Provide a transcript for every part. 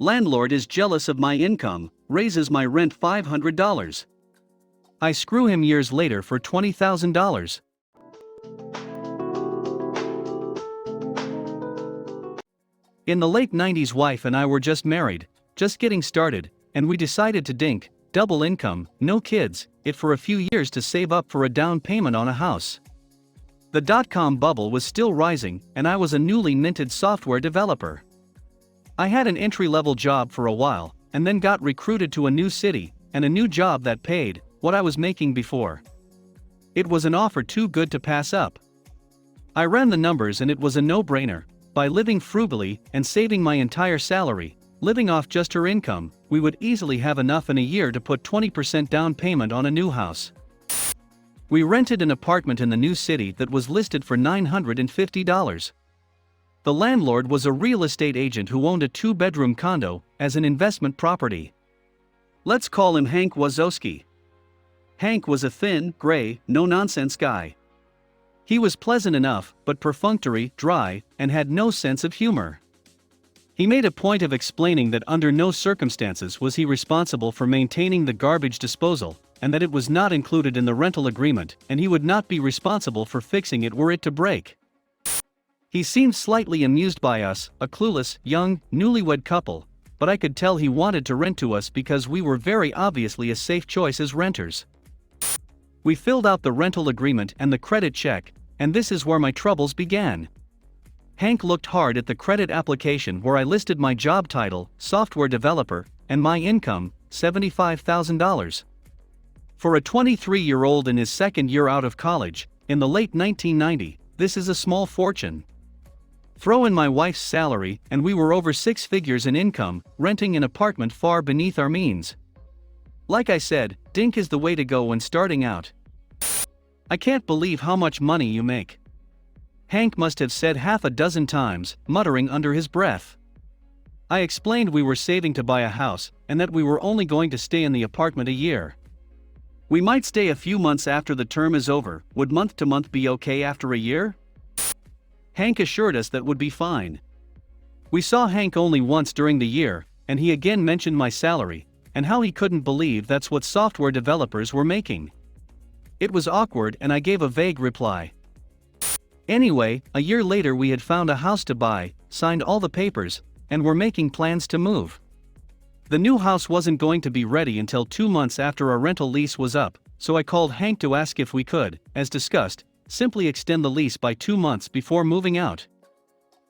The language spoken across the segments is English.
Landlord is jealous of my income, raises my rent $500. I screw him years later for $20,000. In the late 90s, wife and I were just married, just getting started, and we decided to dink, double income, no kids, it for a few years to save up for a down payment on a house. The dot-com bubble was still rising, and I was a newly minted software developer. I had an entry-level job for a while, and then got recruited to a new city, and a new job that paid what I was making before. It was an offer too good to pass up. I ran the numbers and it was a no-brainer. By living frugally and saving my entire salary, living off just her income, we would easily have enough in a year to put 20% down payment on a new house. We rented an apartment in the new city that was listed for $950. The landlord was a real estate agent who owned a 2-bedroom condo as an investment property. Let's call him Hank Wazowski. Hank was a thin, gray, no-nonsense guy. He was pleasant enough, but perfunctory, dry, and had no sense of humor. He made a point of explaining that under no circumstances was he responsible for maintaining the garbage disposal, and that it was not included in the rental agreement, and he would not be responsible for fixing it were it to break. He seemed slightly amused by us, a clueless, young, newlywed couple, but I could tell he wanted to rent to us because we were very obviously a safe choice as renters. We filled out the rental agreement and the credit check, and this is where my troubles began. Hank looked hard at the credit application where I listed my job title, software developer, and my income, $75,000. For a 23-year-old in his second year out of college, in the late 1990s, this is a small fortune. Throw in my wife's salary, and we were over 6 figures in income, renting an apartment far beneath our means. Like I said, dink is the way to go when starting out. I can't believe how much money you make. Hank must have said half a dozen times, muttering under his breath. I explained we were saving to buy a house, and that we were only going to stay in the apartment a year. We might stay a few months after the term is over. Would month to month be okay after a year? Hank assured us that would be fine. We saw Hank only once during the year, and he again mentioned my salary, and how he couldn't believe that's what software developers were making. It was awkward and I gave a vague reply. Anyway, a year later we had found a house to buy, signed all the papers, and were making plans to move. The new house wasn't going to be ready until 2 months after our rental lease was up, so I called Hank to ask if we could, as discussed, simply extend the lease by 2 months before moving out.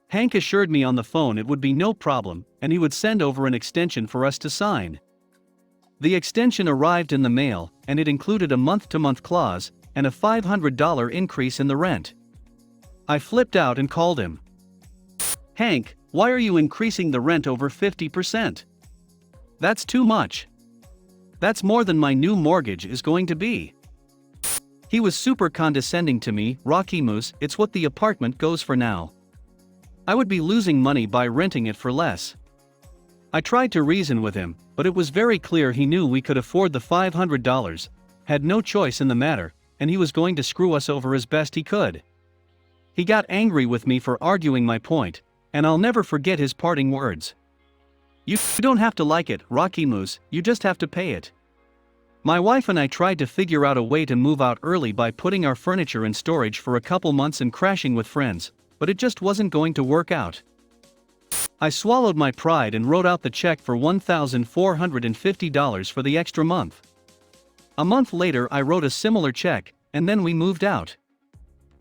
Hank assured me on the phone it would be no problem, and he would send over an extension for us to sign. The extension arrived in the mail, and it included a month-to-month clause, and a $500 increase in the rent. I flipped out and called him. Hank, why are you increasing the rent over 50%? That's too much. That's more than my new mortgage is going to be. He was super condescending to me. Rocky Moose, it's what the apartment goes for now. I would be losing money by renting it for less. I tried to reason with him, but it was very clear he knew we could afford the $500, had no choice in the matter, and he was going to screw us over as best he could. He got angry with me for arguing my point, and I'll never forget his parting words. You don't have to like it, Rocky Moose, you just have to pay it. My wife and I tried to figure out a way to move out early by putting our furniture in storage for a couple months and crashing with friends, but it just wasn't going to work out. I swallowed my pride and wrote out the check for $1,450 for the extra month. A month later I wrote a similar check, and then we moved out.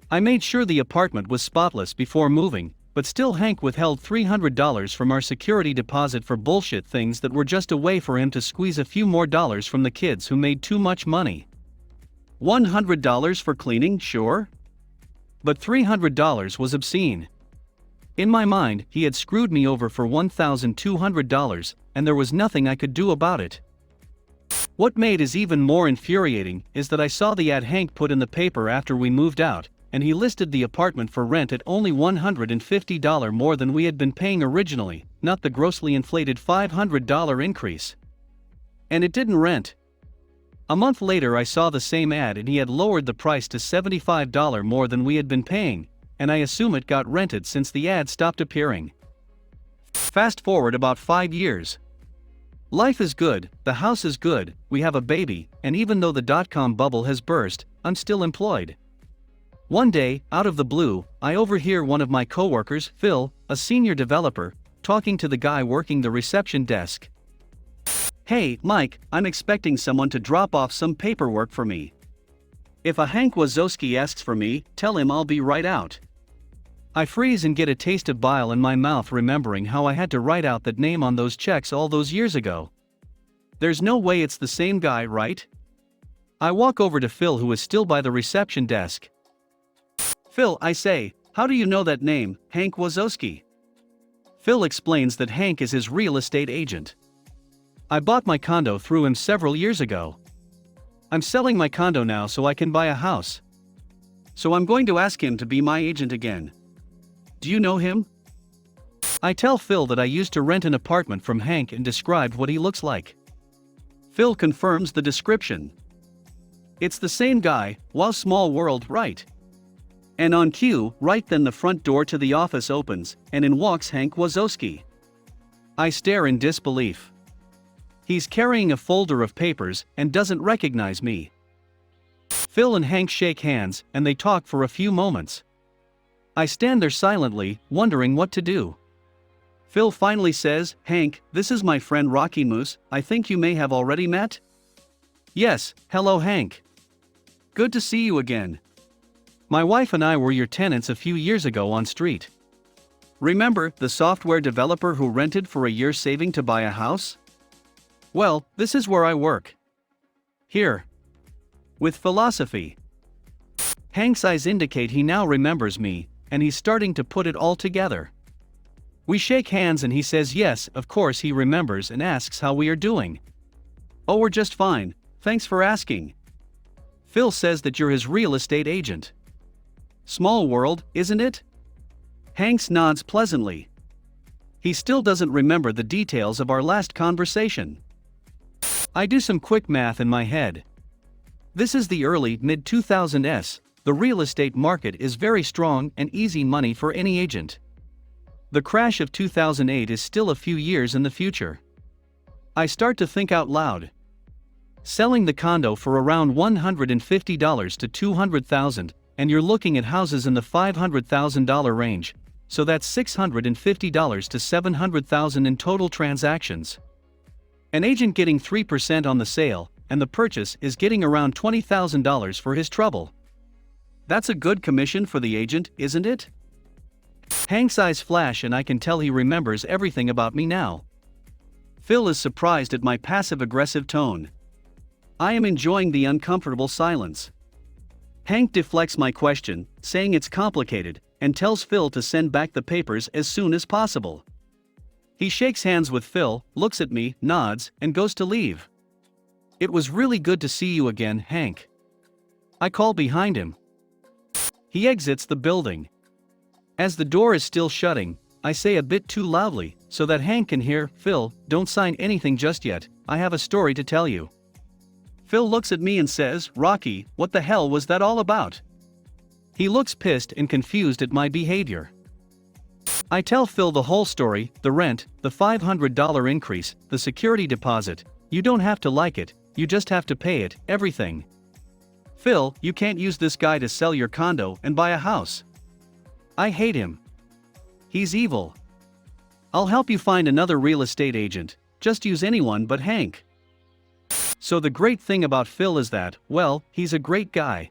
I made sure the apartment was spotless before moving, but still Hank withheld $300 from our security deposit for bullshit things that were just a way for him to squeeze a few more dollars from the kids who made too much money. $100 for cleaning, sure. But $300 was obscene. In my mind, he had screwed me over for $1,200, and there was nothing I could do about it. What made it even more infuriating is that I saw the ad Hank put in the paper after we moved out, and he listed the apartment for rent at only $150 more than we had been paying originally, not the grossly inflated $500 increase. And it didn't rent. A month later I saw the same ad and he had lowered the price to $75 more than we had been paying, and I assume it got rented since the ad stopped appearing. Fast forward about 5 years. Life is good, the house is good, we have a baby, and even though the dot-com bubble has burst, I'm still employed. One day, out of the blue, I overhear one of my coworkers, Phil, a senior developer, talking to the guy working the reception desk. "Hey, Mike, I'm expecting someone to drop off some paperwork for me. If a Hank Wazowski asks for me, tell him I'll be right out." I freeze and get a taste of bile in my mouth remembering how I had to write out that name on those checks all those years ago. There's no way it's the same guy, right? I walk over to Phil, who is still by the reception desk. "Phil," I say, "how do you know that name, Hank Wazowski?" Phil explains that Hank is his real estate agent. I bought my condo through him several years ago. I'm selling my condo now so I can buy a house. So I'm going to ask him to be my agent again. Do you know him? I tell Phil that I used to rent an apartment from Hank and described what he looks like. Phil confirms the description. It's the same guy. Wow, small world, right? And on cue, right then the front door to the office opens, and in walks Hank Wazowski. I stare in disbelief. He's carrying a folder of papers and doesn't recognize me. Phil and Hank shake hands, and they talk for a few moments. I stand there silently, wondering what to do. Phil finally says, "Hank, this is my friend Rocky Moose, I think you may have already met?" "Yes, hello Hank. Good to see you again. My wife and I were your tenants a few years ago on street. Remember, the software developer who rented for a year saving to buy a house? Well, this is where I work. Here. With philosophy." Hank's eyes indicate he now remembers me, and he's starting to put it all together. We shake hands and he says yes, of course he remembers, and asks how we are doing. "Oh, we're just fine, thanks for asking." Phil says that you're his real estate agent. Small world, isn't it? Hanks nods pleasantly. He still doesn't remember the details of our last conversation. I do some quick math in my head. This is the early mid-2000s. The real estate market is very strong and easy money for any agent. The crash of 2008 is still a few years in the future. I start to think out loud. Selling the condo for around $150 to $200,000, and you're looking at houses in the $500,000 range, so that's $650 to $700,000 in total transactions. An agent getting 3% on the sale, and the purchase is getting around $20,000 for his trouble. That's a good commission for the agent, isn't it? Hank's eyes flash and I can tell he remembers everything about me now. Phil is surprised at my passive-aggressive tone. I am enjoying the uncomfortable silence. Hank deflects my question, saying it's complicated, and tells Phil to send back the papers as soon as possible. He shakes hands with Phil, looks at me, nods, and goes to leave. "It was really good to see you again, Hank." I call behind him. He exits the building. As the door is still shutting, I say a bit too loudly, so that Hank can hear, "Phil, don't sign anything just yet, I have a story to tell you." Phil looks at me and says, "Rocky, what the hell was that all about?" He looks pissed and confused at my behavior. I tell Phil the whole story, the rent, the $500 increase, the security deposit. You don't have to like it, you just have to pay it, everything. "Phil, you can't use this guy to sell your condo and buy a house. I hate him. He's evil. I'll help you find another real estate agent, just use anyone but Hank." So the great thing about Phil is that, well, he's a great guy.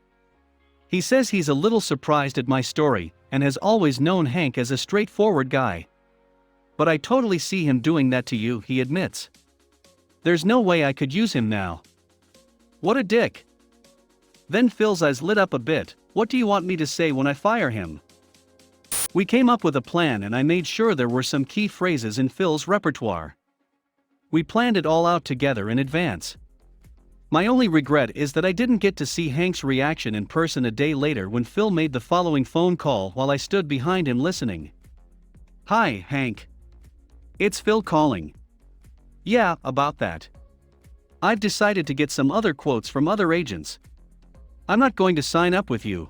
He says he's a little surprised at my story, and has always known Hank as a straightforward guy. "But I totally see him doing that to you," he admits. "There's no way I could use him now." What a dick. Then Phil's eyes lit up a bit. "What do you want me to say when I fire him?" We came up with a plan and I made sure there were some key phrases in Phil's repertoire. We planned it all out together in advance. My only regret is that I didn't get to see Hank's reaction in person a day later when Phil made the following phone call while I stood behind him listening. "Hi, Hank. It's Phil calling. Yeah, about that. I've decided to get some other quotes from other agents. I'm not going to sign up with you.